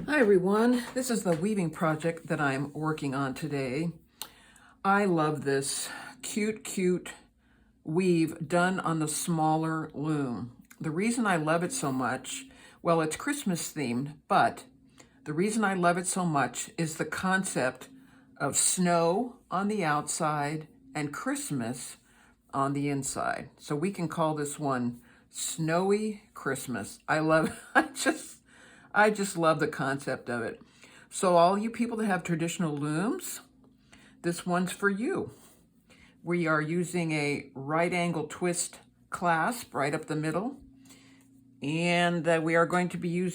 Hi everyone, this is the weaving project that I'm working on today. I love this cute weave done on the smaller loom. The reason I love it so much, well, it's Christmas themed, but the reason I love it so much is the concept of snow on the outside and Christmas on the inside. So we can call this one Snowy Christmas. I just love the concept of it. So all you people that have traditional looms, this one's for you. We are using a right angle twist clasp right up the middle. And we are going to be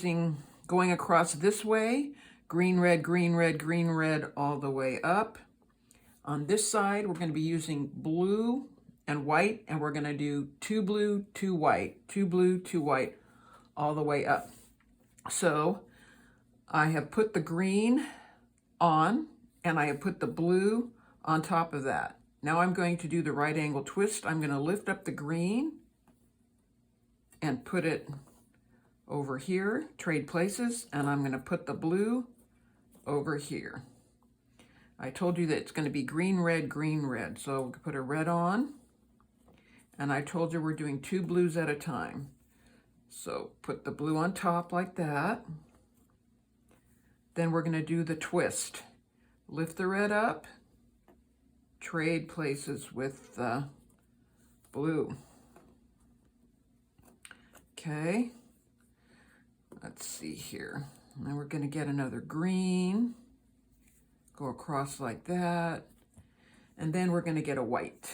going across this way, green, red, green, red, green, red, all the way up. On this side, we're going to be using blue and white, and we're going to do two blue, two white, two blue, two white, all the way up. So I have put the green on, and I have put the blue on top of that. Now I'm going to do the right angle twist. I'm going to lift up the green and put it over here, trade places, and I'm going to put the blue over here. I told you that it's going to be green, red, so we'll put a red on, and I told you we're doing two blues at a time. So put the blue on top like that. Then we're going to do the twist. Lift the red up, trade places with the blue. Okay, let's see here. Now we're going to get another green, go across like that, and then we're going to get a white.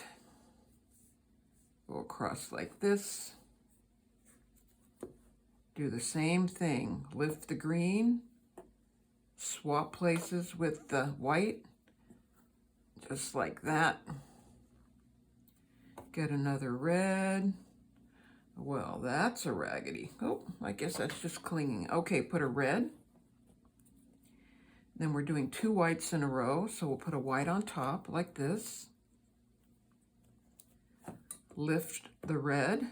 Go across like this. Do the same thing. Lift the green, swap places with the white, just like that. Get another red. Well, that's a raggedy. Oh, I guess that's just clinging. Okay, put a red. Then we're doing two whites in a row, so we'll put a white on top like this. Lift the red.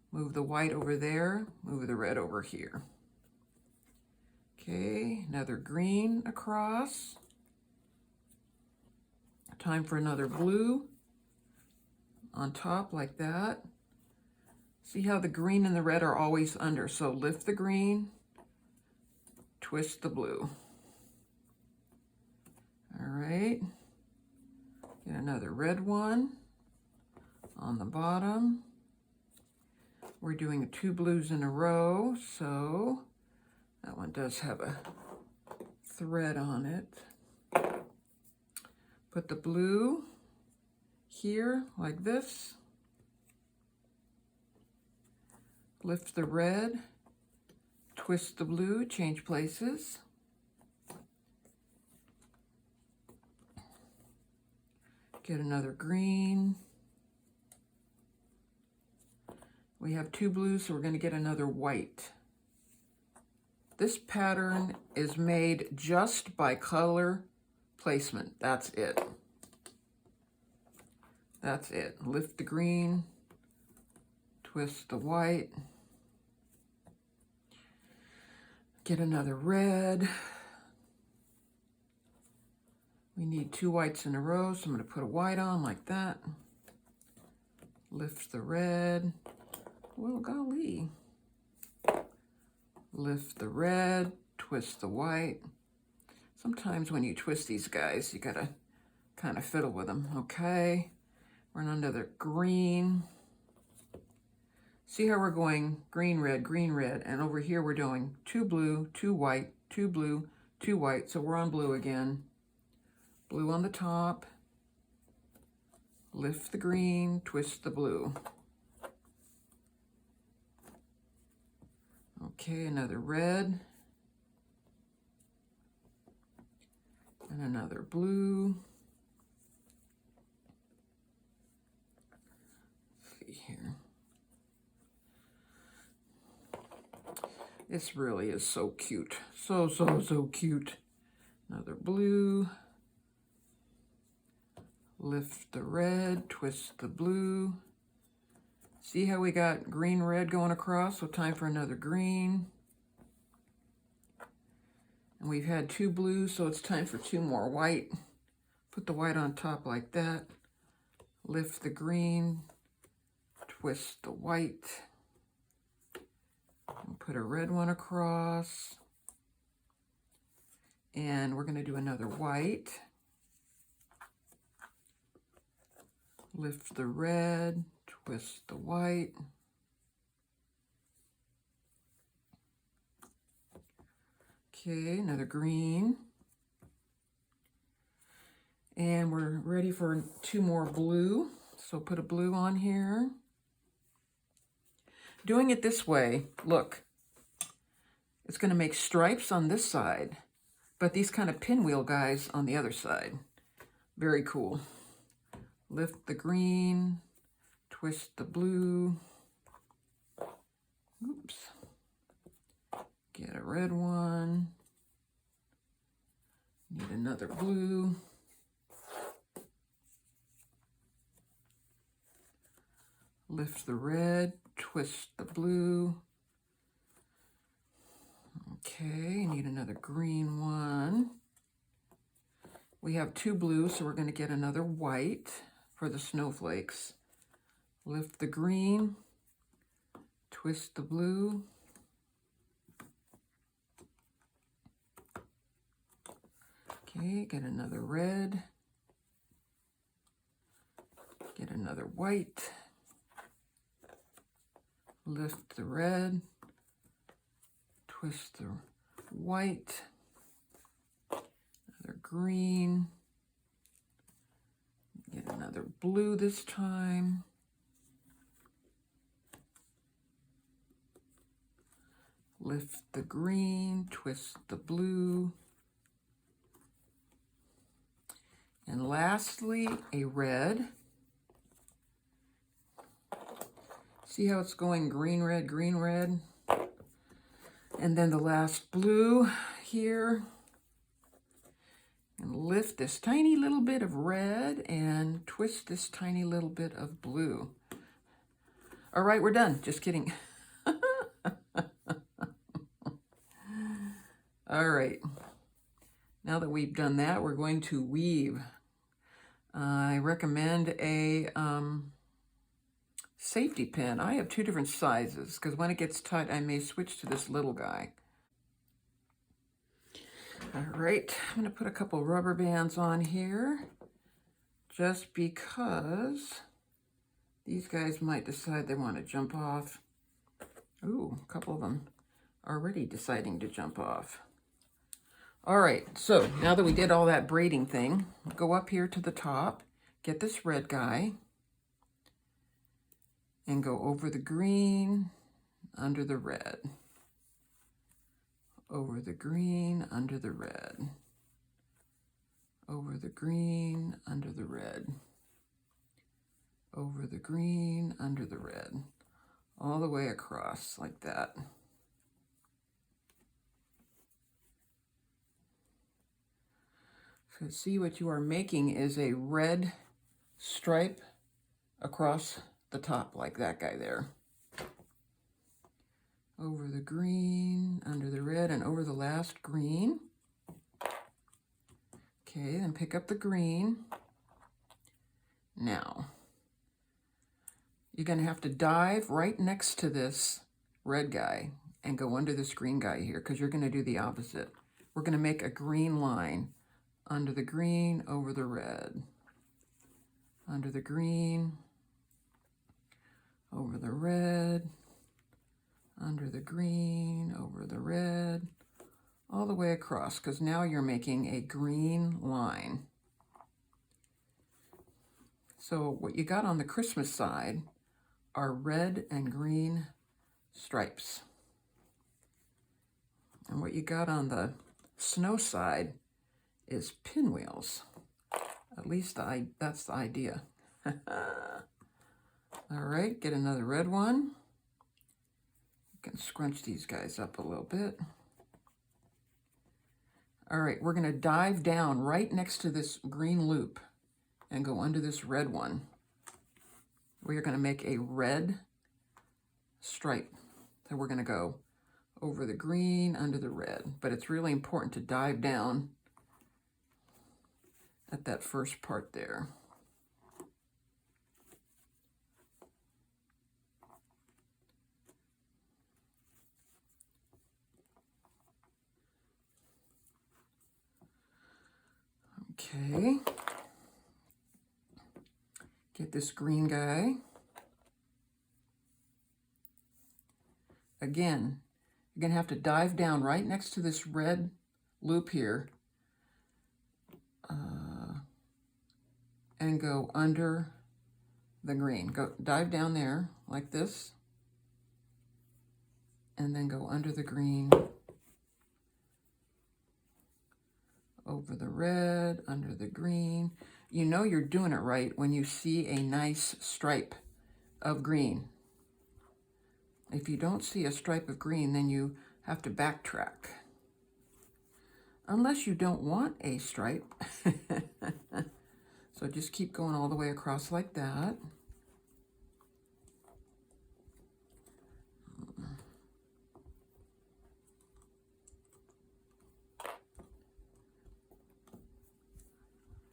Move the white over there, move the red over here. Okay, another green across. Time for another blue on top like that. See how the green and the red are always under, so lift the green, twist the blue. All right, get another red one on the bottom. We're doing two blues in a row, so that one does have a thread on it. Put the blue here like this. Lift the red, twist the blue, change places. Get another green. We have two blues, so we're going to get another white. This pattern is made just by color placement. That's it. That's it. Lift the green, twist the white, get another red. We need two whites in a row, so I'm going to put a white on like that. Lift the red. Well, golly. Lift the red, twist the white. Sometimes when you twist these guys, you gotta kind of fiddle with them. Okay, we're on another green. See how we're going green, red, and over here we're doing two blue, two white, two blue, two white. So we're on blue again. Blue on the top. Lift the green, twist the blue. Okay, another red. And another blue. Let's see here. This really is so cute. So cute. Another blue. Lift the red, twist the blue. See how we got green, red going across? So time for another green. And we've had 2 blues, so it's time for 2 more white. Put the white on top like that. Lift the green, twist the white, and put a red one across. And we're going to do another white. Lift the red, twist the white. Okay, another green. And we're ready for 2 more blue. So put a blue on here. Doing it this way, look, it's going to make stripes on this side, but these kind of pinwheel guys on the other side. Very cool. Lift the green, twist the blue. Oops. Get a red one. Need another blue. Lift the red, twist the blue. Okay, need another green one. We have 2 blues, so we're going to get another white for the snowflakes. Lift the green, twist the blue. Okay, get another red. Get another white. Lift the red, twist the white, another green, get another blue this time, lift the green, twist the blue, and lastly a red. See how it's going green, red, and then the last blue here. And lift this tiny little bit of red and twist this tiny little bit of blue. All right, we're done. Just kidding. All right. Now that we've done that, we're going to weave. I recommend a safety pin. I have 2 different sizes because when it gets tight, I may switch to this little guy. All right, I'm going to put a couple rubber bands on here just because these guys might decide they want to jump off. Ooh, a couple of them already deciding to jump off. All right, so now that we did all that braiding thing, go up here to the top, get this red guy, and go over the green, under the red. Over the green, under the red. Over the green, under the red. Over the green, under the red. All the way across like that. So see, what you are making is a red stripe across the top like that guy there. Over the green, under the red, and over the last green. Okay, then pick up the green. Now, you're going to have to dive right next to this red guy and go under this green guy here because you're going to do the opposite. We're going to make a green line under the green, over the red. Under the green, over the red, under the green, over the red, all the way across, because now you're making a green line. So what you got on the Christmas side are red and green stripes. And what you got on the snow side is pinwheels. At least that's the idea. All right, get another red one. You can scrunch these guys up a little bit. All right, we're going to dive down right next to this green loop and go under this red one. We are going to make a red stripe. So we're going to go over the green, under the red. But it's really important to dive down at that first part there. Okay. Get this green guy. Again, you're going to have to dive down right next to this red loop here and go under the green. Go dive down there like this and then go under the green, over the red, under the green. You know you're doing it right when you see a nice stripe of green. If you don't see a stripe of green, then you have to backtrack. Unless you don't want a stripe. So just keep going all the way across like that.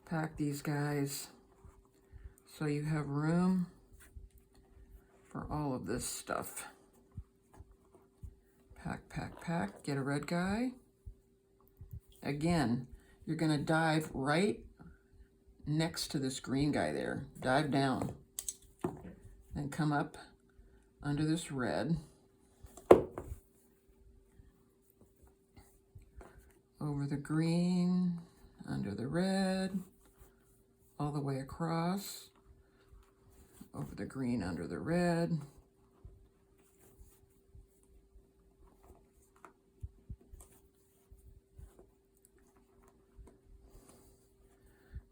Pack these guys so you have room for all of this stuff. Pack, pack, pack. Get a red guy. Again, you're going to dive right next to this green guy there. Dive down. Then come up under this red. Over the green, under the red, all the way across. Over the green, under the red.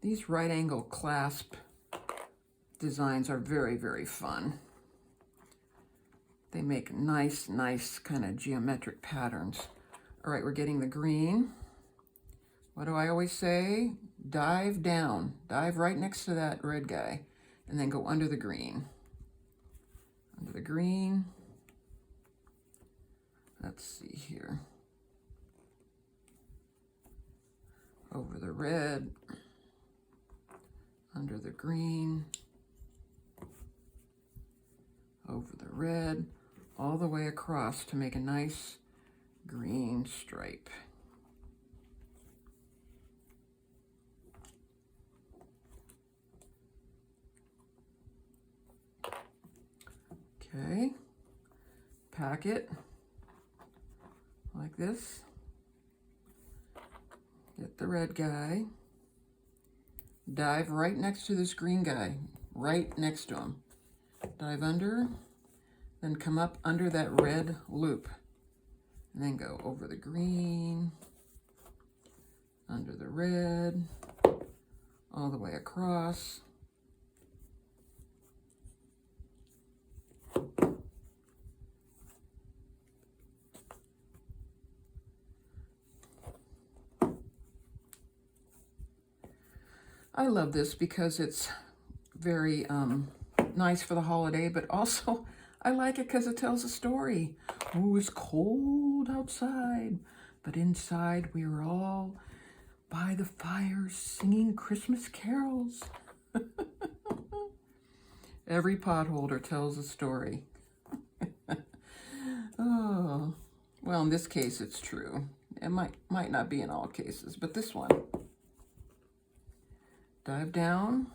These right angle clasp designs are very, very fun. They make nice kind of geometric patterns. All right, we're getting the green. What do I always say? Dive down. Dive right next to that red guy and then go under the green. Under the green. Let's see here. Over the red. Under the green, over the red, all the way across to make a nice green stripe. Okay, pack it like this. Get the red guy. Dive right next to this green guy, right next to him. Dive under, then come up under that red loop. And then go over the green, under the red, all the way across. I love this because it's very nice for the holiday, but also I like it because it tells a story. Oh, it's cold outside, but inside we're all by the fire singing Christmas carols. Every potholder tells a story. Oh, well, in this case, it's true. It might not be in all cases, but this one. Dive down,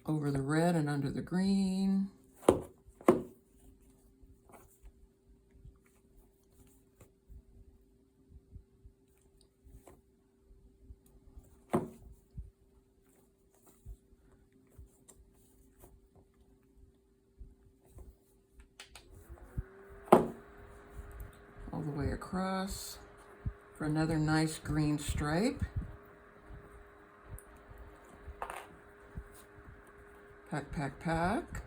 over the red and under the green. All the way across. For another nice green stripe. Pack, pack, pack.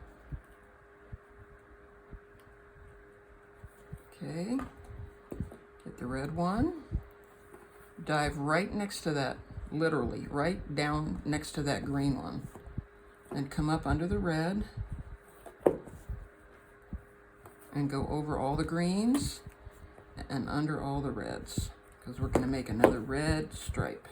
Okay, get the red one. Dive right next to that, literally, right down next to that green one. And come up under the red. and go over all the greens and under all the reds, because we're going to make another red stripe.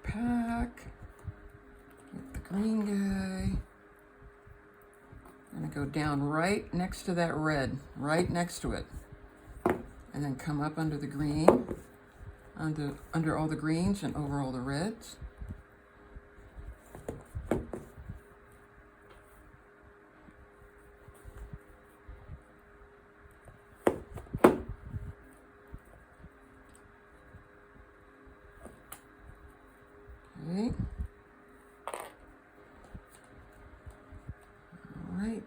Pack. Get the green guy. I'm gonna go down right next to that red, right next to it. And then come up under the green, under all the greens and over all the reds. Okay. All right.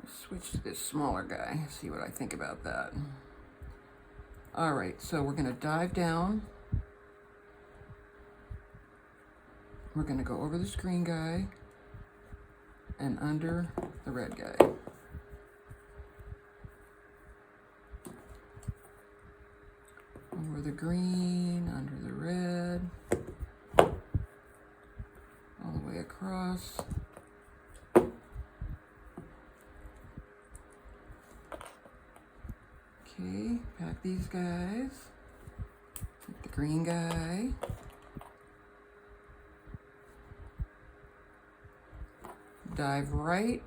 Let's switch to this smaller guy, see what I think about that. All right, so we're going to dive down. We're going to go over this green guy and under the red guy. Over the green, under the red, all the way across. Okay, pack these guys. Take the green guy. Dive right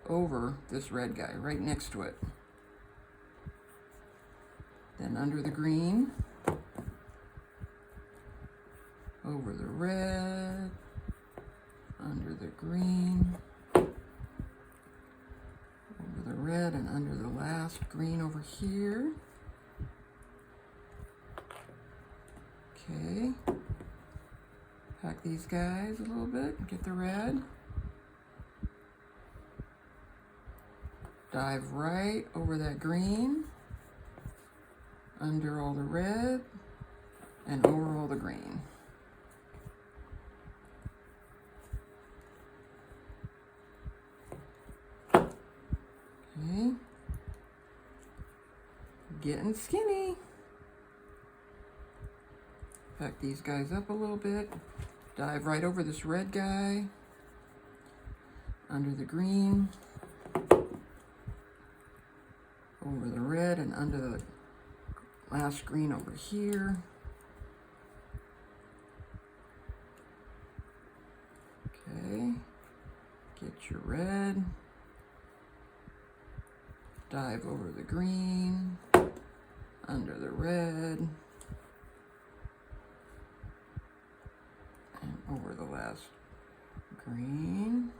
over this red guy, right next to it. Then under the green, over the red, under the green, over the red, and under the last green over here. Okay. Pack these guys a little bit, get the red. Dive right over that green, under all the red, and over all the green. Okay. Getting skinny. Pack these guys up a little bit. Dive right over this red guy, under the green, over the red, and under the last green over here. Okay, get your red, dive over the green, under the red, and over the last green.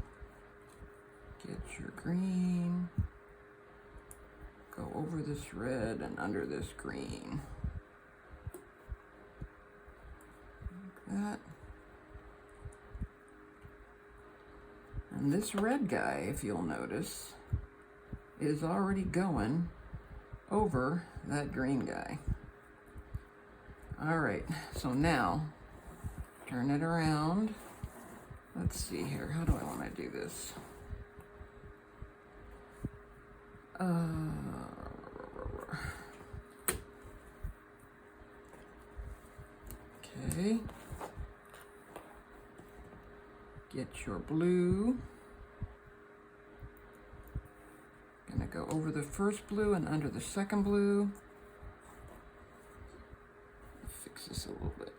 Get your green, go over this red and under this green. Like that. And this red guy, if you'll notice, is already going over that green guy. All right, so now turn it around. Let's see here, how do I want to do this? Okay. Get your blue. Gonna go over the first blue and under the second blue. Fix this a little bit.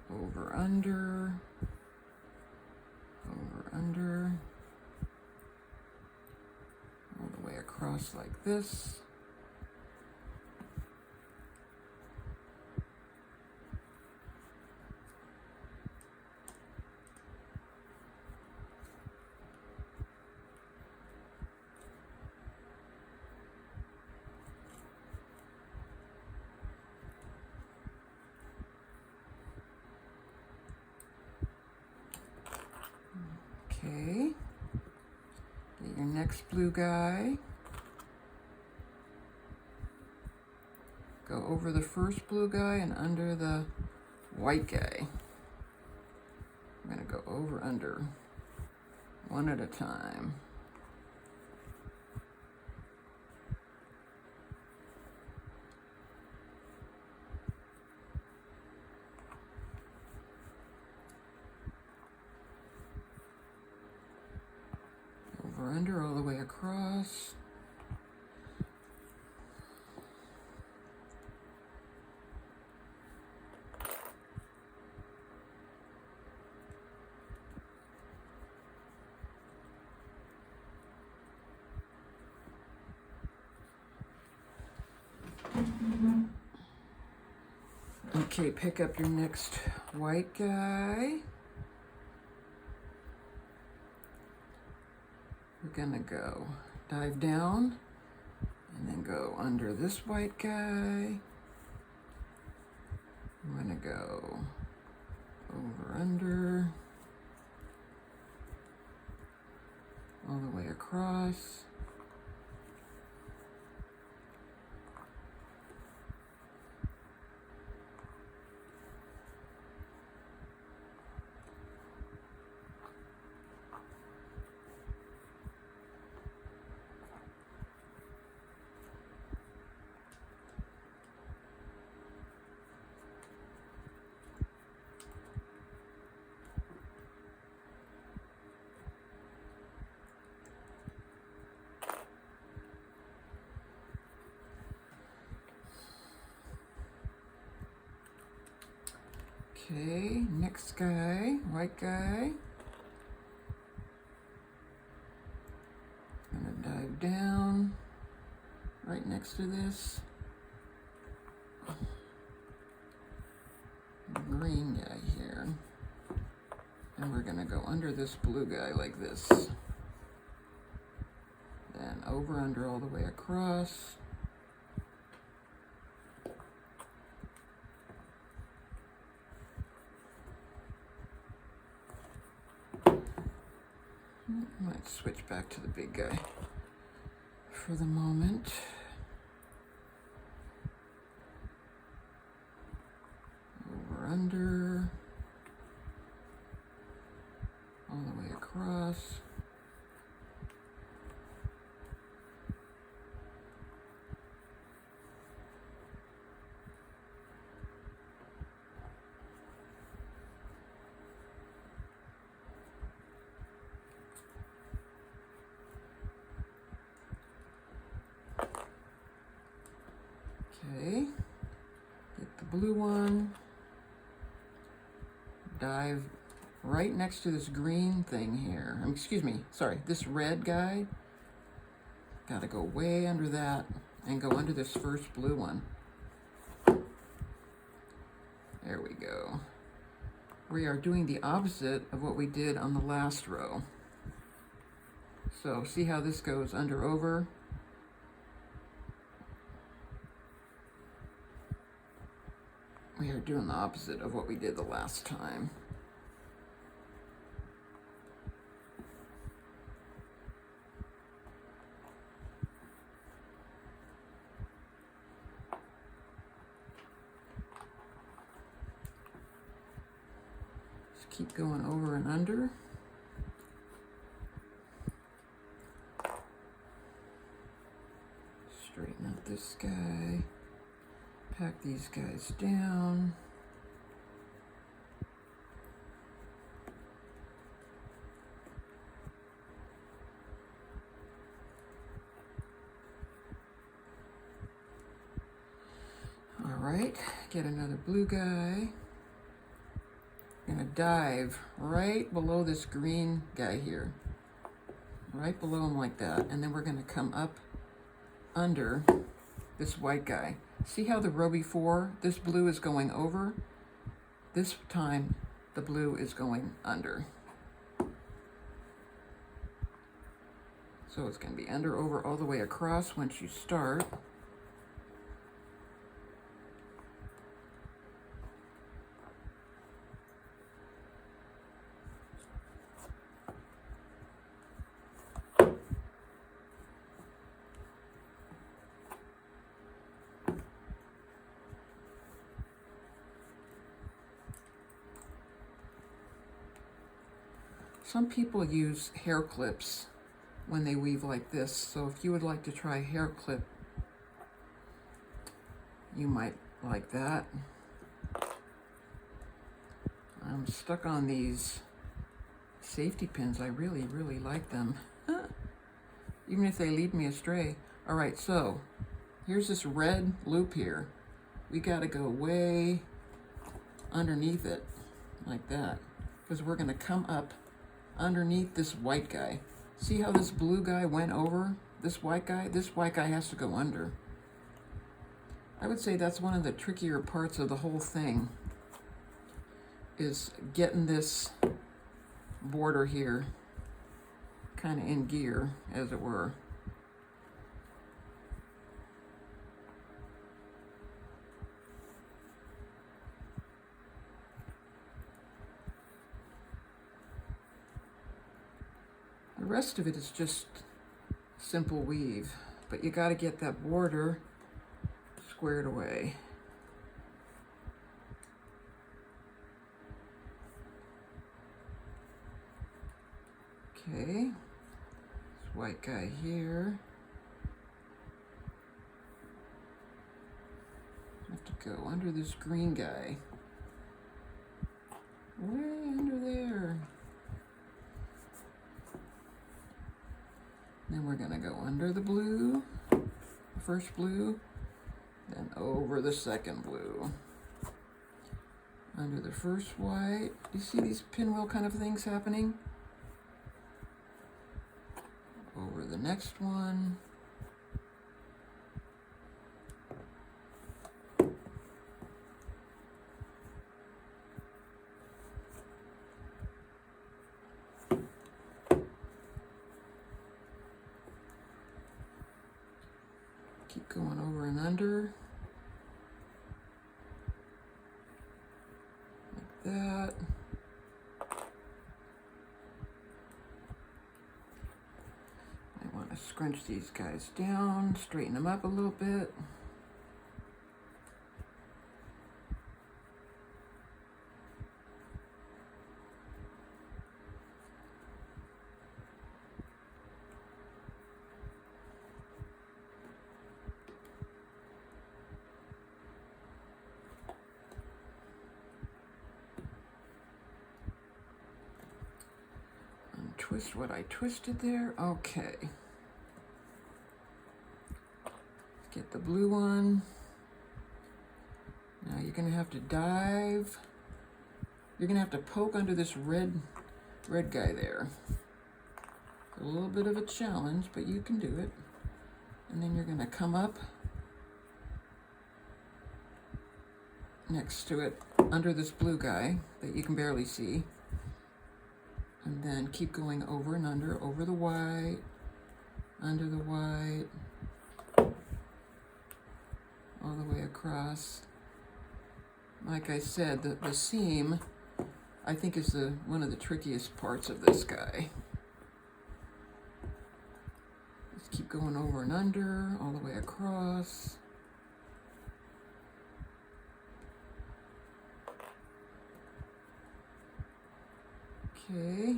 Over, under. Over, under. All the way across like this. Okay, get your next blue guy. Go over the first blue guy and under the white guy. We're going to go over, under, one at a time. Over, under, all the way across. Okay, pick up your next white guy. We're gonna go dive down and then go under this white guy. I'm gonna go over, under, all the way across. Okay, next guy, white guy. I'm gonna dive down right next to this green guy here. And we're gonna go under this blue guy like this. Then over, under, all the way across. Might switch back to the big guy for the moment. Over, under, all the way across. Okay, get the blue one, dive right next to this green thing here. Excuse me, sorry, this red guy. Gotta go way under that and go under this first blue one. There we go. We are doing the opposite of what we did on the last row. So see how this goes under, over. We are doing the opposite of what we did the last time. Just keep going over and under. Straighten out this guy. Pack these guys down. All right, get another blue guy. Gonna dive right below this green guy here. Right below him like that. And then we're gonna come up under this white guy. See how the row before, this blue is going over? This time, the blue is going under. So it's going to be under, over, all the way across once you start. Some people use hair clips when they weave like this, so if you would like to try hair clip, you might like that. I'm stuck on these safety pins. I really, really like them. Even if they lead me astray. All right, so here's this red loop here. We gotta go way underneath it, like that, because we're gonna come up underneath this white guy. See how this blue guy went over this white guy? This white guy has to go under. I would say that's one of the trickier parts of the whole thing, is getting this border here kind of in gear, as it were. The rest of it is just simple weave, but you got to get that border squared away. Okay, this white guy here. I have to go under this green guy. Way under there. Then we're gonna go under the blue, the first blue, then over the second blue. Under the first white. Do you see these pinwheel kind of things happening? Over the next one. Keep going over and under. Like that. I want to scrunch these guys down, straighten them up a little bit. Twist what I twisted there. Okay. Get the blue one. Now you're gonna have to dive. You're gonna have to poke under this red guy there. A little bit of a challenge, but you can do it. And then you're gonna come up next to it, under this blue guy that you can barely see. And then keep going over and under the white, under the white, all the way across. Like I said, the seam, I think, is one of the trickiest parts of this guy. Just keep going over and under, all the way across. Okay.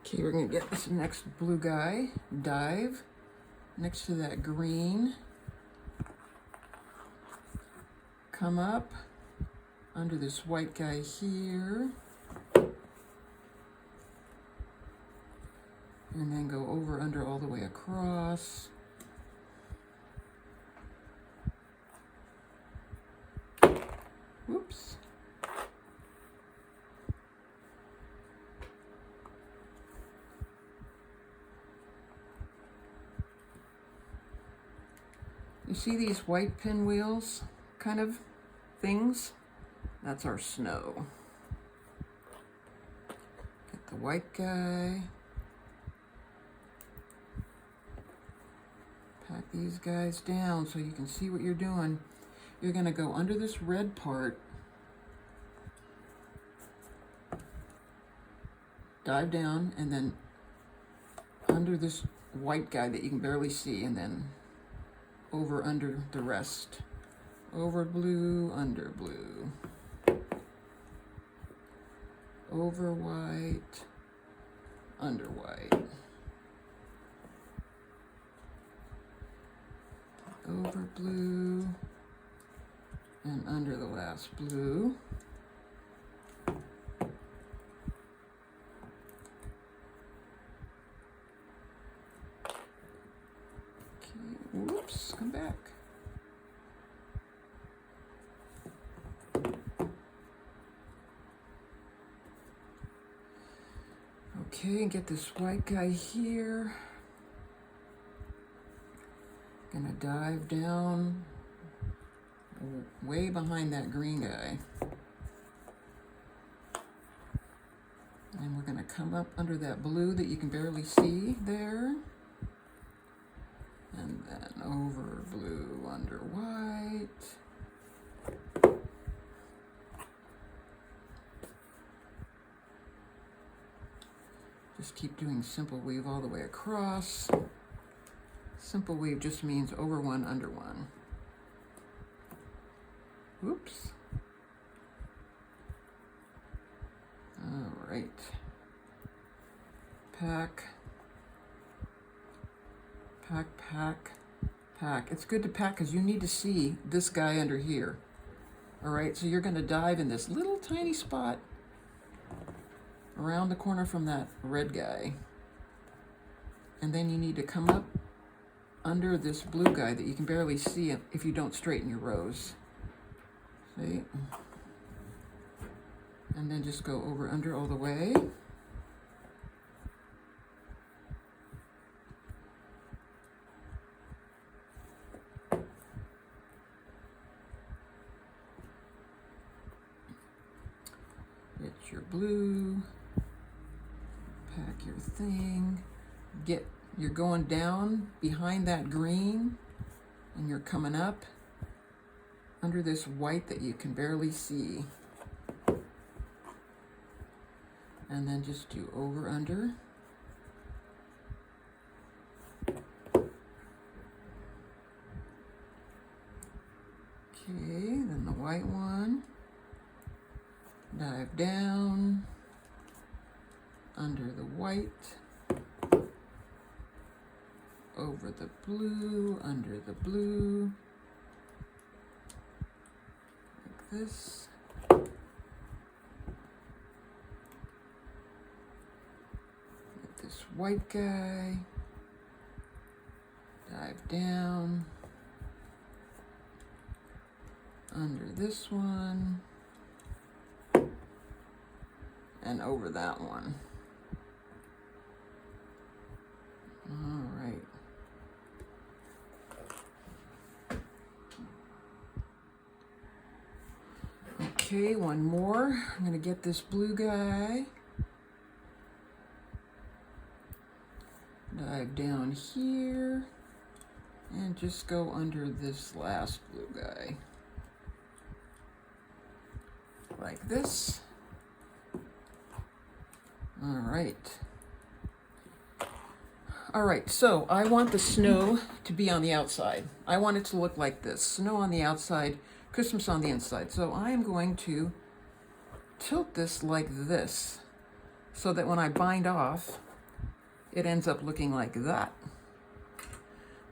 Okay, we're gonna get this next blue guy, dive, next to that green. Come up under this white guy here. And then go over, under, all the way across. Whoops. You see these white pinwheels kind of things? That's our snow. Get the white guy. Pack these guys down so you can see what you're doing. You're gonna go under this red part, dive down, and then under this white guy that you can barely see, and then over under the rest. Over blue, under blue. over white, under white, over blue, and under the last blue. Okay, whoops, come back. Okay, and get this white guy here. Gonna dive down way behind that green guy. And we're gonna come up under that blue that you can barely see there. And then over blue, under white. Just keep doing simple weave all the way across. Simple weave just means over one, under one. Oops. All right. Pack. Pack, pack, pack. It's good to pack because you need to see this guy under here. All right, so you're going to dive in this little tiny spot around the corner from that red guy. And then you need to come up under this blue guy that you can barely see if you don't straighten your rows. See? And then just go over under all the way. Get your blue, pack your thing, you're going down behind that green and you're coming up under this white that you can barely see. And then just do over, under. Okay, then the white one. Dive down, under the white, over the blue, under the blue, like this. Get this white guy, dive down, under this one, and over that one. All right. Okay, one more. I'm going to get this blue guy. Dive down here and just go under this last blue guy. Like this. All right, so I want the snow to be on the outside. I want it to look like this. Snow on the outside, Christmas on the inside. So I am going to tilt this like this so that when I bind off, it ends up looking like that.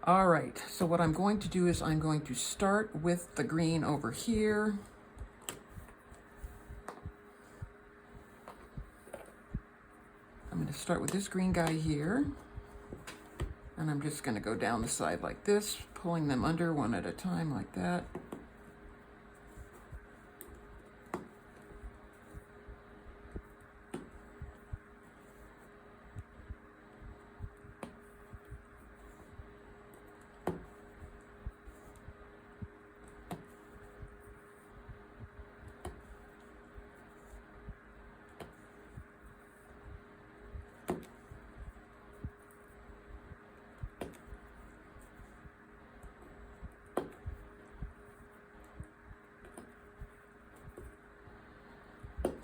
All right, so what I'm going to do is I'm going to start with the green over here. I'm going to start with this green guy here, and I'm just going to go down the side like this, pulling them under one at a time like that.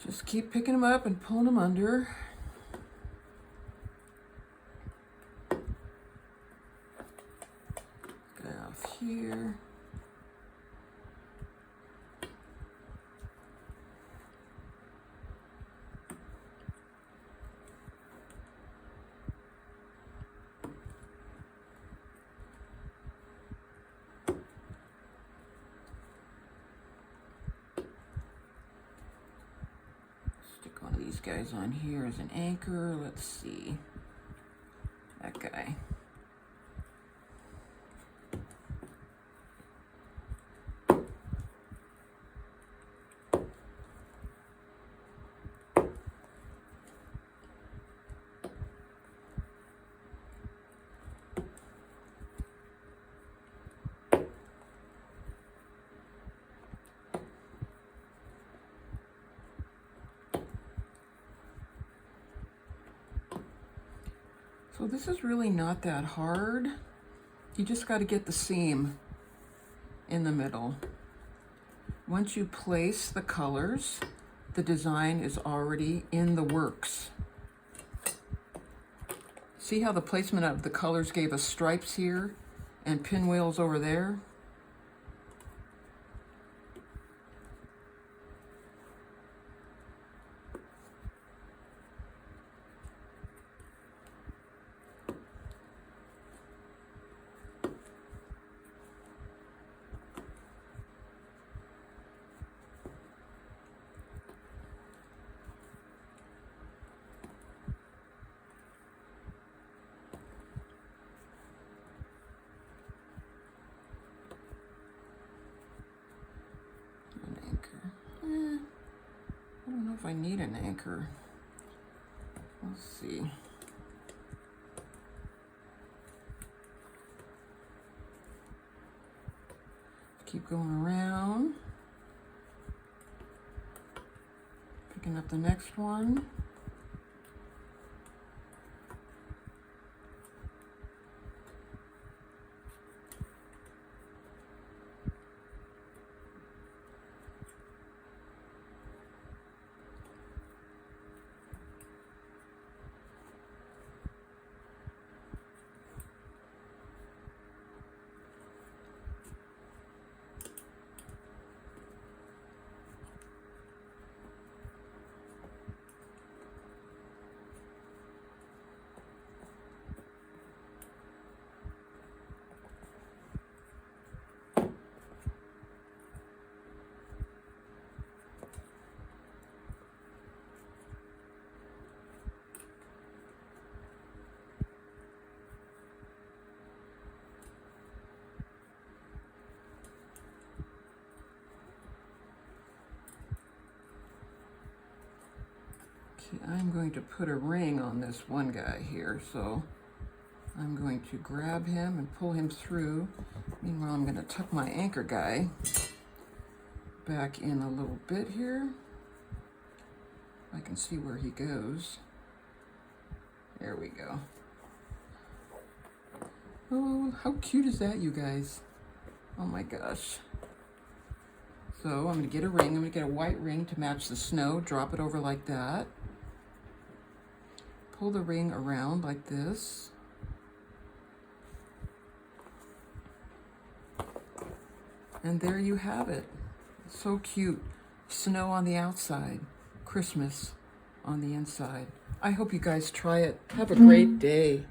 Just keep picking them up and pulling them under. Get off here. these guys on here as an anchor. Let's see. That guy. So this is really not that hard. You just got to get the seam in the middle. Once you place the colors, the design is already in the works. See how the placement of the colors gave us stripes here and pinwheels over there? I don't know if I need an anchor. Let's see. Keep going around. Picking up the next one. I'm going to put a ring on this one guy here, so I'm going to grab him and pull him through. Meanwhile, I'm going to tuck my anchor guy back in a little bit here. I can see where he goes. There we go. Oh, how cute is that, you guys? Oh my gosh. So I'm going to get a ring. I'm going to get a white ring to match the snow. Drop it over like that. Pull the ring around like this. And there you have it. So cute. Snow on the outside, Christmas on the inside. I hope you guys try it. Have a great day.